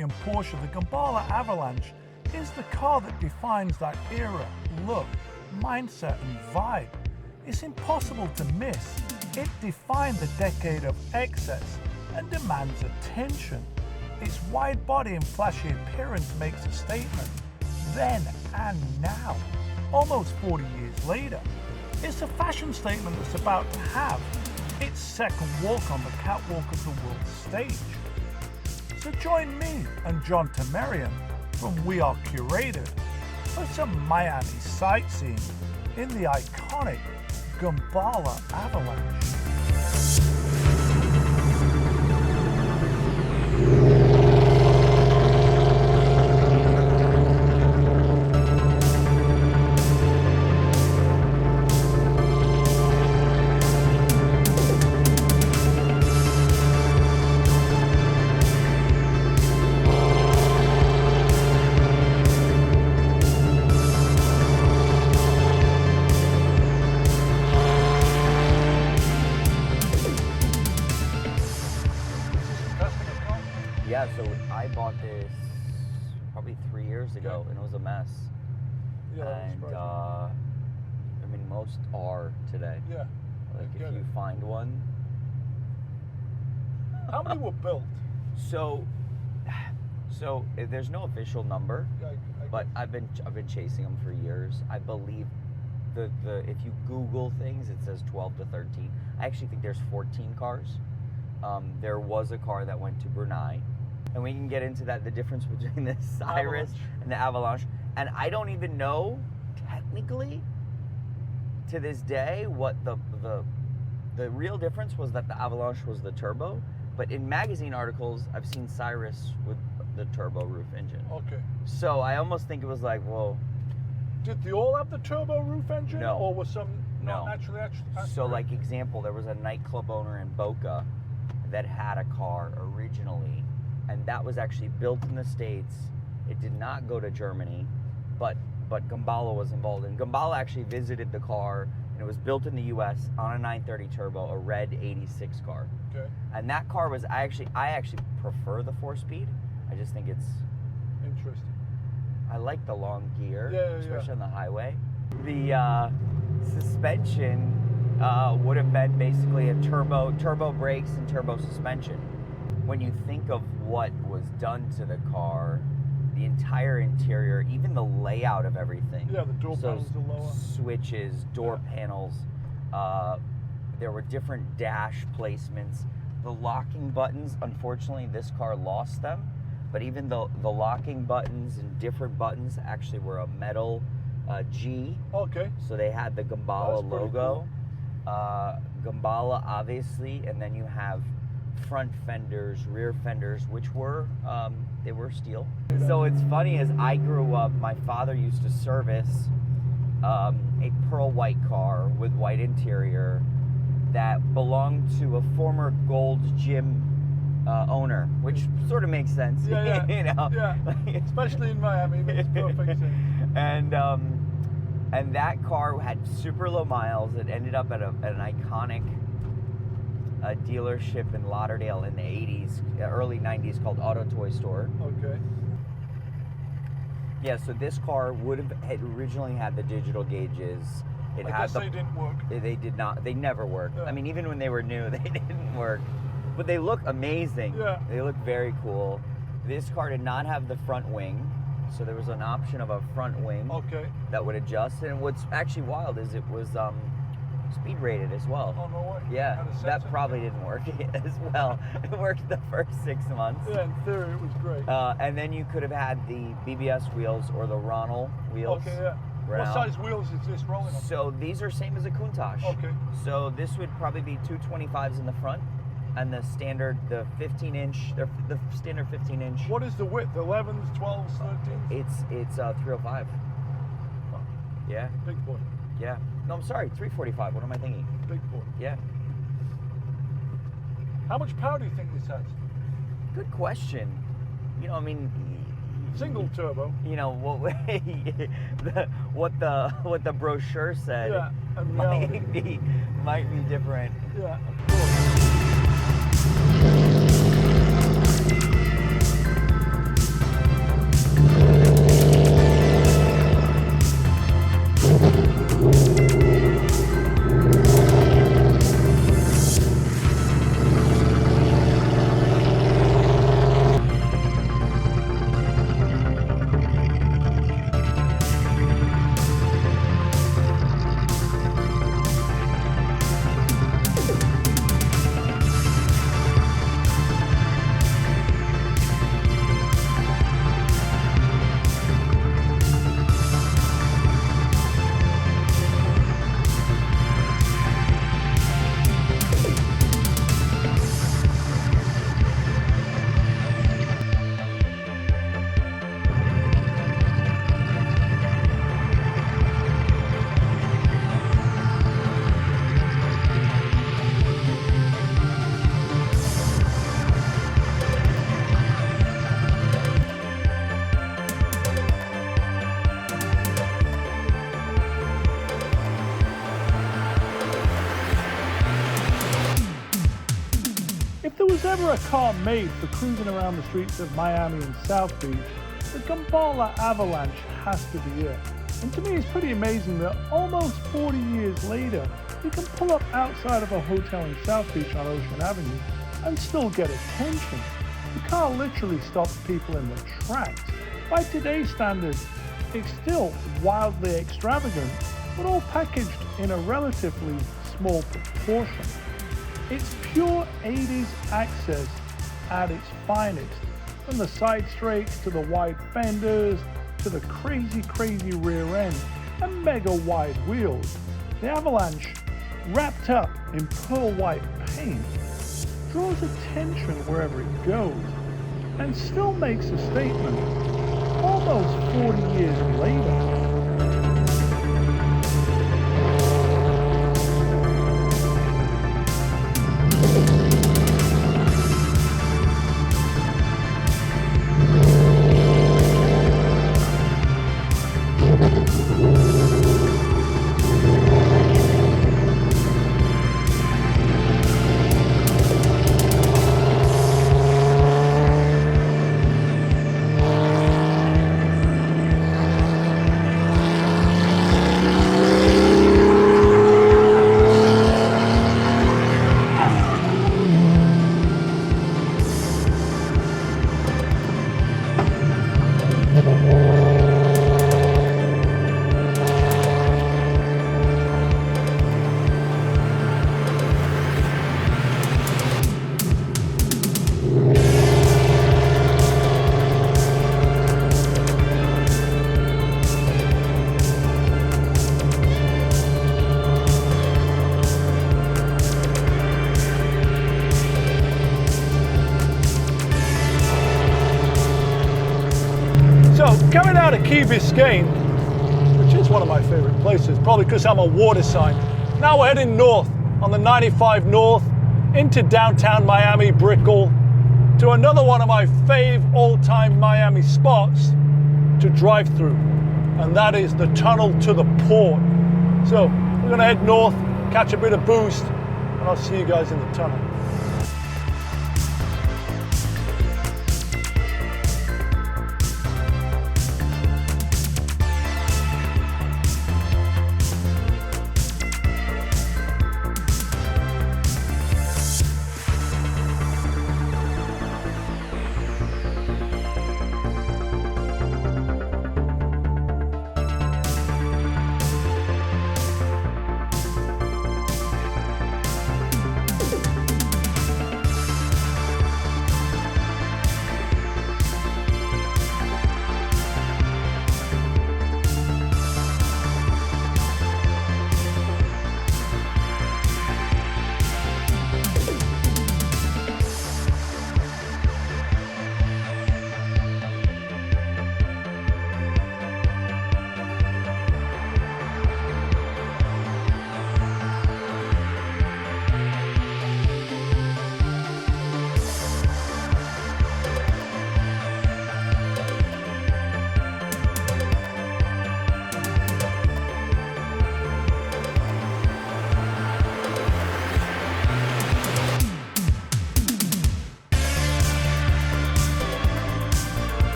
and Porsche, the Gemballa Avalache is the car that defines that era, look, mindset and vibe. It's impossible to miss. It defined the decade of excess and demands attention. Its wide body and flashy appearance makes a statement, then and now, almost 40 years later. It's a fashion statement that's about to have its second walk on the catwalk of the world stage. So join me and John Temerian from We Are Curated for some Miami sightseeing in the iconic Gemballa Avalache. Yeah, so I bought this probably 3 years ago, and it was a mess. Yeah, and I mean, most are today. Yeah. Like if you find one. How many were built? So there's no official number, but I've been chasing them for years. I believe the if you Google things, it says 12 to 13. I actually think there's 14 cars. There was a car that went to Brunei, and we can get into that, the difference between the Cyrus and the Avalanche. And I don't even know technically to this day what the real difference was. That the Avalanche was the turbo, but in magazine articles I've seen Cyrus with the turbo roof engine. Okay. So I almost think it was like, well, did they all have the turbo roof engine? No. Or was some No. not naturally? So like example, there was a nightclub owner in Boca that had a car originally, and that was actually built in the States. It did not go to Germany, but Gemballa was involved. And Gemballa actually visited the car, and it was built in the US on a 930 turbo, a red 86 car. Okay. And that car was, I actually prefer the 4-speed. I just think it's Interesting. I like the long gear, especially on the highway. The suspension would have been basically a turbo brakes and turbo suspension. When you think of what was done to the car, the entire interior, even the layout of everything. Yeah, the door panels are lower. Switches, door panels. There were different dash placements. The locking buttons, unfortunately, this car lost them. But even the locking buttons and different buttons actually were a metal G. Okay. So they had the Gemballa logo. Cool. Gemballa, obviously, and then you have front fenders, rear fenders, which were they were steel. So it's funny, as I grew up, my father used to service a pearl white car with white interior that belonged to a former Gold's Gym owner, which sort of makes sense. Yeah, you know, especially in Miami, it makes perfect sense. And that car had super low miles. It ended up at an iconic dealership in Lauderdale in the 80s, early 90s, called Auto Toy Store. Okay. Yeah, so this car had originally had the digital gauges. I guess they didn't work. They did not. They never worked. Yeah. I mean, even when they were new, they didn't work. But they look amazing. Yeah. They look very cool. This car did not have the front wing, so there was an option of a front wing that would adjust. And what's actually wild is it was speed rated as well. Oh, no way. Yeah, that probably didn't work as well. It worked the first 6 months. Yeah, in theory it was great. And then you could have had the BBS wheels or the Ronald wheels. Okay, yeah. What size wheels is this rolling on? So these are same as a Countach. Okay. So this would probably be 225s in the front, and the standard, the 15-inch, the standard 15-inch. What is the width? 11s, 12s, 13s? It's 305. Oh. Yeah. Big boy. Yeah. No, I'm sorry, 345. What am I thinking? Big boy. Yeah. How much power do you think this has? Good question. You know, I mean, single turbo. You know what the brochure said might be different. Yeah, of course. there was ever a car made for cruising around the streets of Miami and South Beach, the Gemballa Avalache has to be it. And to me, it's pretty amazing that almost 40 years later, you can pull up outside of a hotel in South Beach on Ocean Avenue and still get attention. The car literally stops people in their tracks. By today's standards, it's still wildly extravagant, but all packaged in a relatively small proportion. It's pure 80s access at its finest, from the side strakes to the wide fenders to the crazy rear end and mega wide wheels. The Avalanche, wrapped up in pearl white paint, draws attention wherever it goes and still makes a statement almost 40 years later. Coming out of Key Biscayne, which is one of my favorite places, probably because I'm a water sign. Now we're heading north on the 95 North into downtown Miami, Brickell, to another one of my all-time Miami spots to drive through, and that is the tunnel to the port. So we're gonna head north, catch a bit of boost, and I'll see you guys in the tunnel.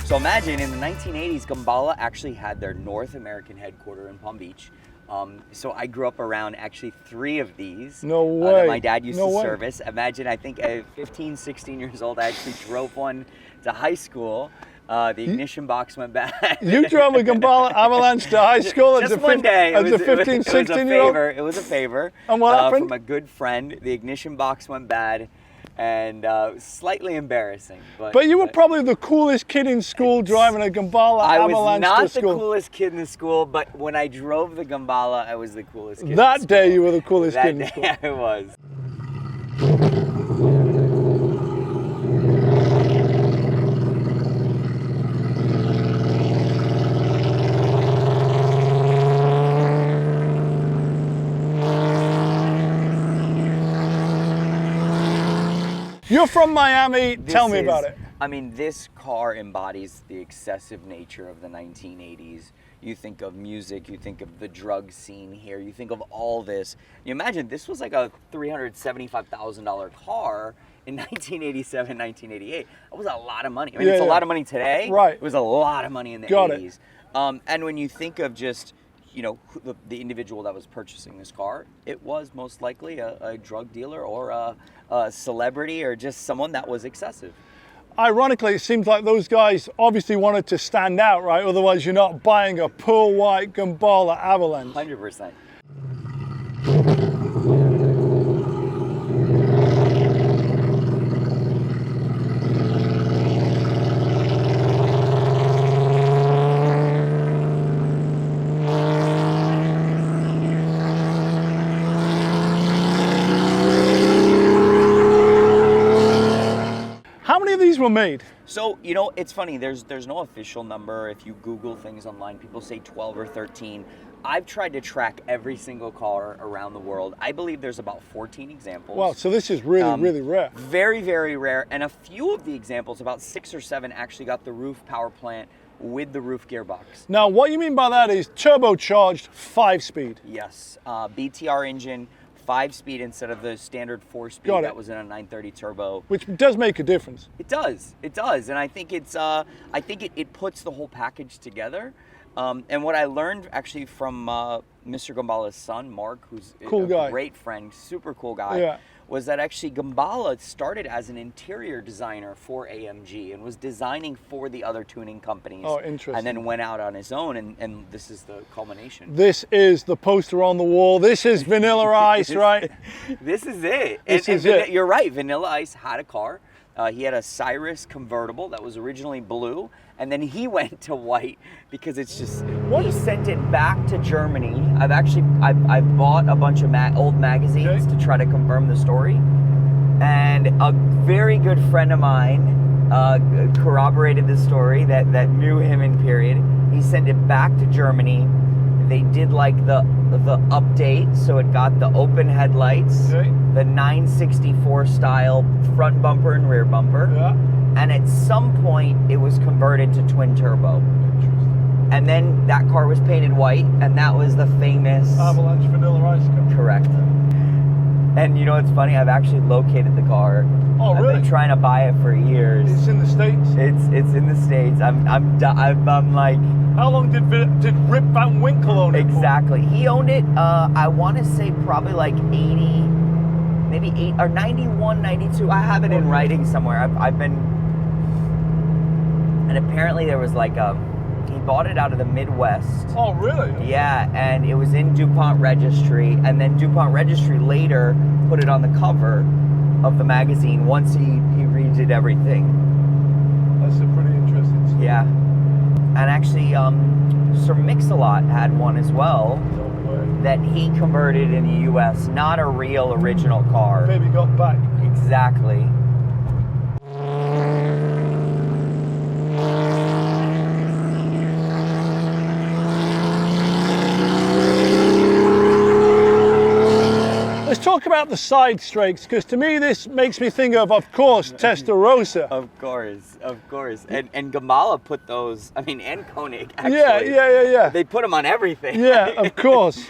So imagine in the 1980s, Gemballa actually had their North American headquarters in Palm Beach. So I grew up around actually 3 of these. No way. That my dad used No to way. service. Imagine, I think at 15, 16 years old, I actually drove one to high school. The ignition box went bad. You drove a Gemballa Avalanche to high school as Just a one day. as a 15, 16-year-old? It was a favor. And what happened? From a good friend. The ignition box went bad. And slightly embarrassing. But you were probably the coolest kid in school driving a Gemballa I was Avalanche not to the school. coolest kid in the school, but when I drove the Gemballa, I was the coolest kid in That the day school. you were the coolest kid in That school. day I was. You're from Miami. Tell me about it. I mean, this car embodies the excessive nature of the 1980s. You think of music, you think of the drug scene here, you think of all this. You imagine this was like a $375,000 car in 1987, 1988. That was a lot of money. I mean, it's a lot of money today. Right. It was a lot of money in the 80s. And when you think of just, you know, the individual that was purchasing this car, it was most likely a drug dealer or a celebrity or just someone that was excessive. Ironically, it seems like those guys obviously wanted to stand out, right? Otherwise, you're not buying a pearl white Gemballa Avalache. 100%. How many of these were made? So, you know, it's funny, there's no official number. If you Google things online, people say 12 or 13. I've tried to track every single car around the world. I believe there's about 14 examples. Wow, so this is really, really rare. Very, very rare. And a few of the examples, about 6 or 7, actually got the roof power plant with the roof gearbox. Now, what you mean by that is turbocharged 5-speed. Yes, BTR engine, 5-speed instead of the standard 4-speed that was in a 930 turbo. Which does make a difference. It does, and I think it puts the whole package together. And what I learned actually from Mr. Gemballa's son, Mark, who's a great friend, super cool guy, was that actually Gemballa started as an interior designer for AMG and was designing for the other tuning companies. Oh, interesting. And then went out on his own, and this is the culmination. This is the poster on the wall. This is Vanilla Ice, right? This is it. This is it. You're right, Vanilla Ice had a car. He had a Cyrus convertible that was originally blue, and then he went to white because it's just. He sent it back to Germany. I've bought a bunch of old magazines to try to confirm the story, and a very good friend of mine corroborated the story that knew him in period. He sent it back to Germany. They did like the update, so it got the open headlights, the 964 style front bumper and rear bumper, and at some point it was converted to twin turbo. And then that car was painted white, and that was the famous Avalanche Vanilla Ice car. Correct. And you know what's funny? I've actually located the car. Oh, really? I've been trying to buy it for years. It's in the States? It's in the States. I'm like. How long did Rip Van Winkle own it? Exactly. He owned it, I want to say probably like 80, maybe 8 or 91, 92. I have it in writing somewhere. I've been, and apparently there was like he bought it out of the Midwest. Oh, really? Yeah, and it was in DuPont Registry, and then DuPont Registry later put it on the cover of the magazine once he redid everything. That's a pretty interesting story. Yeah. And actually, Sir Mix-a-Lot had one as well that he converted in the U.S. Not a real original car. Baby got back. Exactly. Let's talk about the side strakes, because to me this makes me think of course, Testarossa. Of course. And Gemballa put those, I mean, and Koenig, actually. Yeah. They put them on everything. Yeah, of course.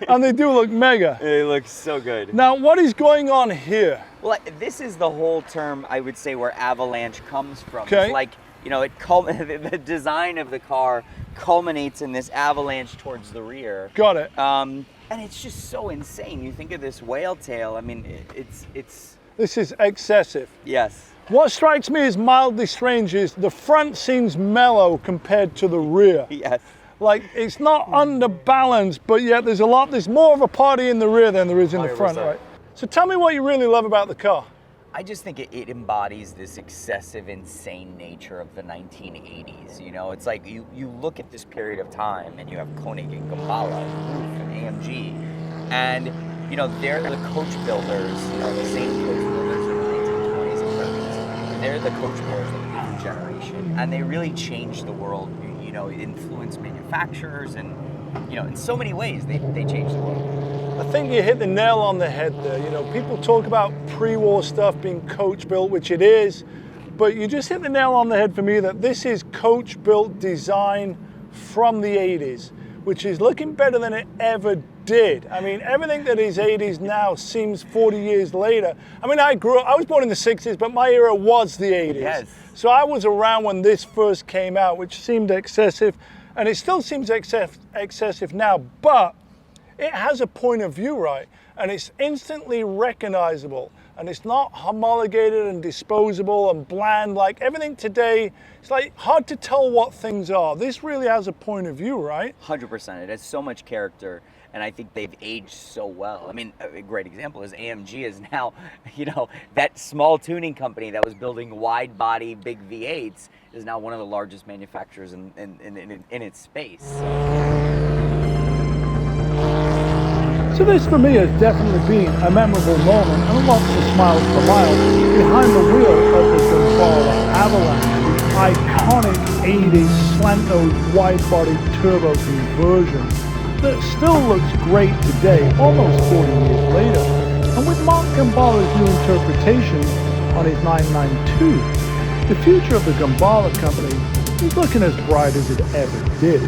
And they do look mega. They look so good. Now, what is going on here? Well, this is the whole term, I would say, where Avalanche comes from. Okay. It's like, you know, the design of the car culminates in this avalanche towards the rear. Got it. And it's just so insane. You think of this whale tail. I mean, it's. This is excessive. Yes. What strikes me as mildly strange is the front seems mellow compared to the rear. Yes. Like, it's not underbalanced, but yet there's more of a party in the rear than there is in the front, 100%. right? So tell me what you really love about the car. I just think it embodies this excessive, insane nature of the 1980s. You know, it's like you look at this period of time and you have Koenig and Gemballa and Roof and AMG, and you know they're the coach builders. You know, the same coach builders in the 1920s and 30s. They're the coach builders of the new generation, and they really changed the world. You know, influenced manufacturers, and you know, in so many ways they changed the world. I think you hit the nail on the head there. You know, people talk about pre-war stuff being coach-built, which it is, but you just hit the nail on the head for me that this is coach-built design from the 80s, which is looking better than it ever did. I mean, everything that is 80s now seems 40 years later. I mean, I was born in the 60s, but my era was the 80s. Yes. So I was around when this first came out, which seemed excessive, and it still seems excessive now, but it has a point of view, right? And it's instantly recognizable, and it's not homologated and disposable and bland like everything today. It's like hard to tell what things are. This really has a point of view, right? 100%. It has so much character, and I think they've aged so well. I mean, a great example is AMG is now, you know, that small tuning company that was building wide body big V8s is now one of the largest manufacturers in its space. So this for me has definitely been a memorable moment and lots of smiles for miles behind the wheel of the Gemballa Avalache, the iconic 80s slant-nose wide-body turbo conversion that still looks great today, almost 40 years later. And with Mark Gemballa's new interpretation on his 992, the future of the Gemballa company is looking as bright as it ever did.